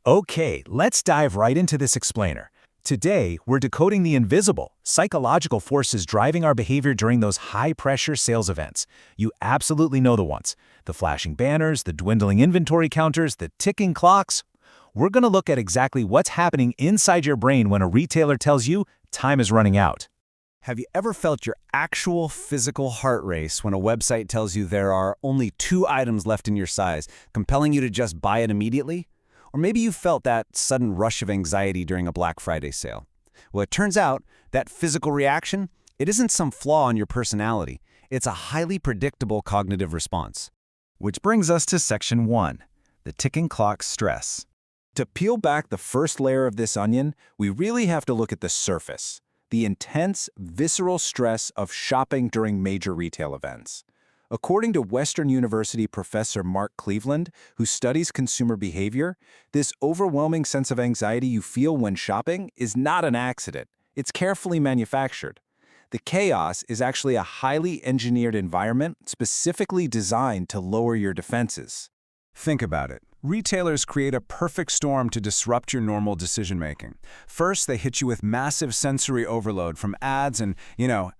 Okay, let's dive right into this explainer. Today, we're decoding the invisible, psychological forces driving our behavior during those high-pressure sales events. You absolutely know the ones. The flashing banners, the dwindling inventory counters, the ticking clocks. We're going to look at exactly what's happening inside your brain when a retailer tells you time is running out. Have you ever felt your actual physical heart race when a website tells you there are only 2 items left in your size, compelling you to just buy it immediately? Or maybe you felt that sudden rush of anxiety during a Black Friday sale. Well, it turns out that physical reaction, it isn't some flaw in your personality. It's a highly predictable cognitive response. Which brings us to Section 1, the ticking clock stress. To peel back the first layer of this onion, we really have to look at the surface. The intense, visceral stress of shopping during major retail events. According to Western University professor Mark Cleveland, who studies consumer behavior, this overwhelming sense of anxiety you feel when shopping is not an accident. It's carefully manufactured. The chaos is actually a highly engineered environment specifically designed to lower your defenses. Think about it. Retailers create a perfect storm to disrupt your normal decision-making. First, they hit you with massive sensory overload from ads and,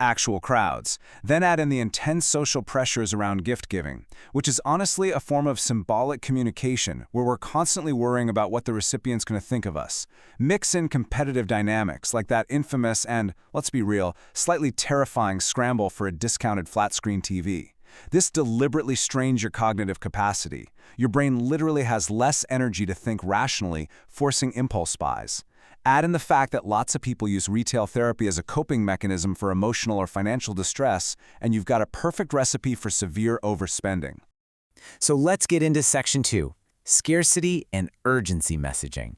actual crowds. Then add in the intense social pressures around gift-giving, which is honestly a form of symbolic communication where we're constantly worrying about what the recipient's going to think of us. Mix in competitive dynamics like that infamous and, let's be real, slightly terrifying scramble for a discounted flat-screen TV. This deliberately strains your cognitive capacity. Your brain literally has less energy to think rationally, forcing impulse buys. Add in the fact that lots of people use retail therapy as a coping mechanism for emotional or financial distress, and you've got a perfect recipe for severe overspending. So let's get into Section 2, scarcity and urgency messaging.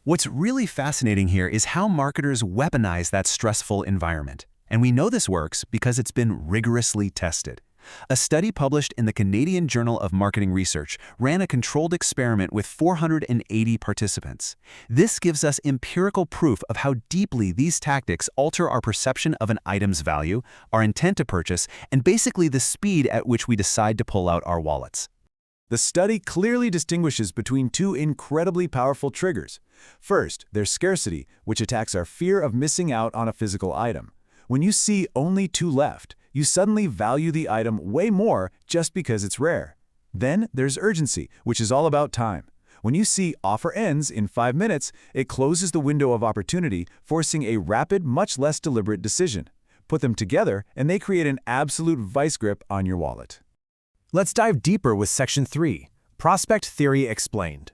What's really fascinating here is how marketers weaponize that stressful environment. And we know this works because it's been rigorously tested. A study published in the Canadian Journal of Marketing Research ran a controlled experiment with 480 participants. This gives us empirical proof of how deeply these tactics alter our perception of an item's value, our intent to purchase, and basically the speed at which we decide to pull out our wallets. The study clearly distinguishes between 2 incredibly powerful triggers. First, there's scarcity, which attacks our fear of missing out on a physical item. When you see only 2 left, you suddenly value the item way more just because it's rare. Then there's urgency, which is all about time. When you see offer ends in 5 minutes, it closes the window of opportunity, forcing a rapid, much less deliberate decision. Put them together, and they create an absolute vice grip on your wallet. Let's dive deeper with Section 3, Prospect Theory Explained.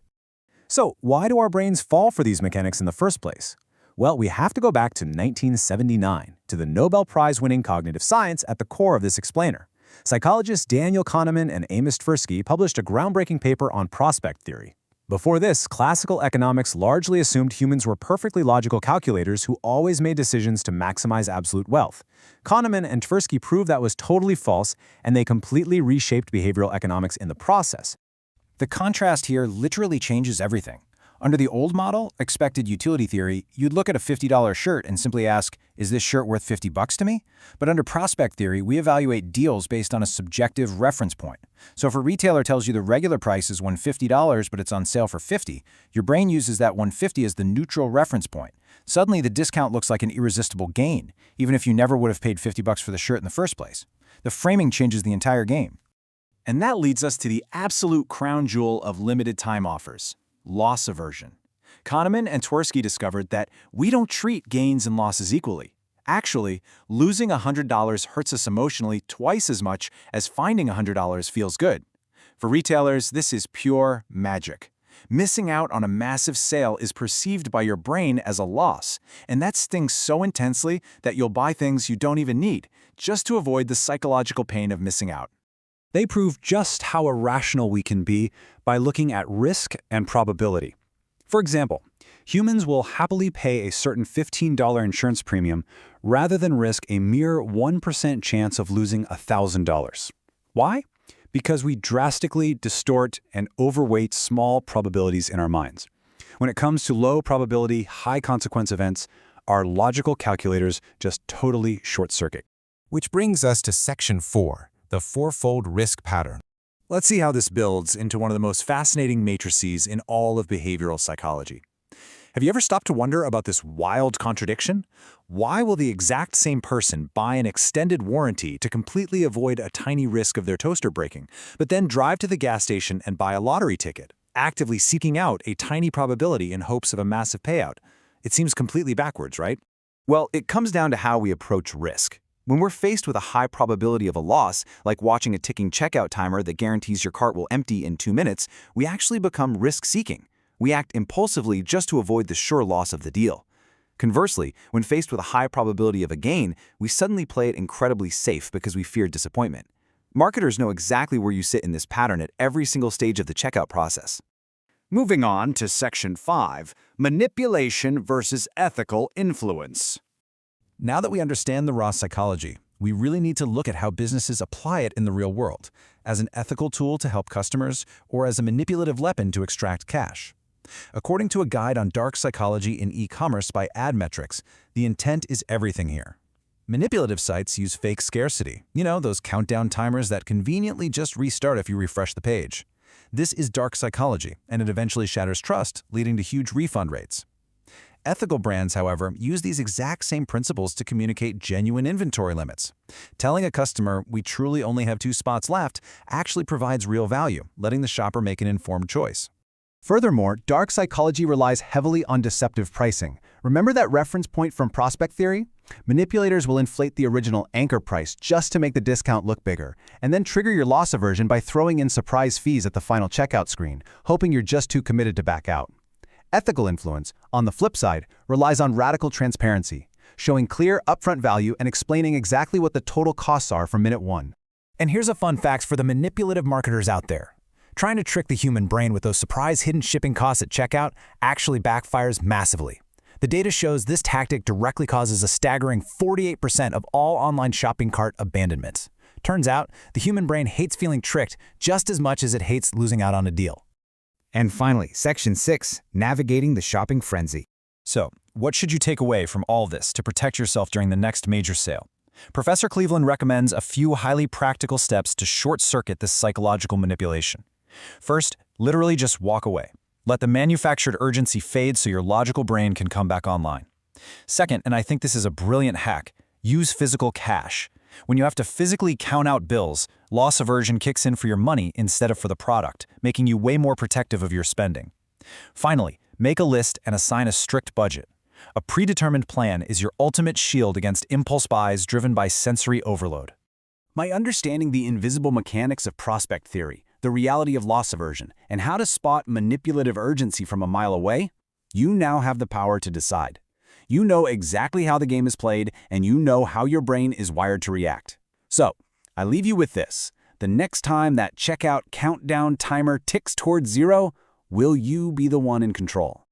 So, why do our brains fall for these mechanics in the first place? Well, we have to go back to 1979, to the Nobel Prize-winning cognitive science at the core of this explainer. Psychologists Daniel Kahneman and Amos Tversky published a groundbreaking paper on prospect theory. Before this, classical economics largely assumed humans were perfectly logical calculators who always made decisions to maximize absolute wealth. Kahneman and Tversky proved that was totally false, and they completely reshaped behavioral economics in the process. The contrast here literally changes everything. Under the old model, expected utility theory, you'd look at a $50 shirt and simply ask, is this shirt worth $50 to me? But under prospect theory, we evaluate deals based on a subjective reference point. So if a retailer tells you the regular price is $150 but it's on sale for $50, your brain uses that $150 as the neutral reference point. Suddenly, the discount looks like an irresistible gain, even if you never would have paid $50 for the shirt in the first place. The framing changes the entire game. And that leads us to the absolute crown jewel of limited time offers. Loss aversion. Kahneman and Tversky discovered that we don't treat gains and losses equally. Actually, losing $100 hurts us emotionally twice as much as finding $100 feels good. For retailers, this is pure magic. Missing out on a massive sale is perceived by your brain as a loss, and that stings so intensely that you'll buy things you don't even need, just to avoid the psychological pain of missing out. They prove just how irrational we can be by looking at risk and probability. For example, humans will happily pay a certain $15 insurance premium rather than risk a mere 1% chance of losing $1,000. Why? Because we drastically distort and overweight small probabilities in our minds. When it comes to low probability, high consequence events, our logical calculators just totally short-circuit. Which brings us to Section 4, the fourfold risk pattern. Let's see how this builds into one of the most fascinating matrices in all of behavioral psychology. Have you ever stopped to wonder about this wild contradiction? Why will the exact same person buy an extended warranty to completely avoid a tiny risk of their toaster breaking, but then drive to the gas station and buy a lottery ticket, actively seeking out a tiny probability in hopes of a massive payout? It seems completely backwards, right? Well, it comes down to how we approach risk. When we're faced with a high probability of a loss, like watching a ticking checkout timer that guarantees your cart will empty in 2 minutes, we actually become risk-seeking. We act impulsively just to avoid the sure loss of the deal. Conversely, when faced with a high probability of a gain, we suddenly play it incredibly safe because we fear disappointment. Marketers know exactly where you sit in this pattern at every single stage of the checkout process. Moving on to Section 5, Manipulation versus Ethical Influence. Now that we understand the raw psychology, we really need to look at how businesses apply it in the real world, as an ethical tool to help customers or as a manipulative weapon to extract cash. According to a guide on dark psychology in e-commerce by AdMetrics, the intent is everything here. Manipulative sites use fake scarcity, those countdown timers that conveniently just restart if you refresh the page. This is dark psychology, and it eventually shatters trust, leading to huge refund rates. Ethical brands, however, use these exact same principles to communicate genuine inventory limits. Telling a customer we truly only have 2 spots left actually provides real value, letting the shopper make an informed choice. Furthermore, dark psychology relies heavily on deceptive pricing. Remember that reference point from prospect theory? Manipulators will inflate the original anchor price just to make the discount look bigger, and then trigger your loss aversion by throwing in surprise fees at the final checkout screen, hoping you're just too committed to back out. Ethical influence, on the flip side, relies on radical transparency, showing clear upfront value and explaining exactly what the total costs are from minute 1. And here's a fun fact for the manipulative marketers out there. Trying to trick the human brain with those surprise hidden shipping costs at checkout actually backfires massively. The data shows this tactic directly causes a staggering 48% of all online shopping cart abandonments. Turns out, the human brain hates feeling tricked just as much as it hates losing out on a deal. And finally, Section 6, Navigating the Shopping Frenzy. So, what should you take away from all this to protect yourself during the next major sale? Professor Cleveland recommends a few highly practical steps to short-circuit this psychological manipulation. First, literally just walk away. Let the manufactured urgency fade so your logical brain can come back online. Second, and I think this is a brilliant hack, use physical cash. When you have to physically count out bills, loss aversion kicks in for your money instead of for the product, making you way more protective of your spending. Finally, make a list and assign a strict budget. A predetermined plan is your ultimate shield against impulse buys driven by sensory overload. By understanding the invisible mechanics of prospect theory, the reality of loss aversion, and how to spot manipulative urgency from a mile away, you now have the power to decide. You know exactly how the game is played, and you know how your brain is wired to react. So, I leave you with this. The next time that checkout countdown timer ticks towards 0, will you be the one in control?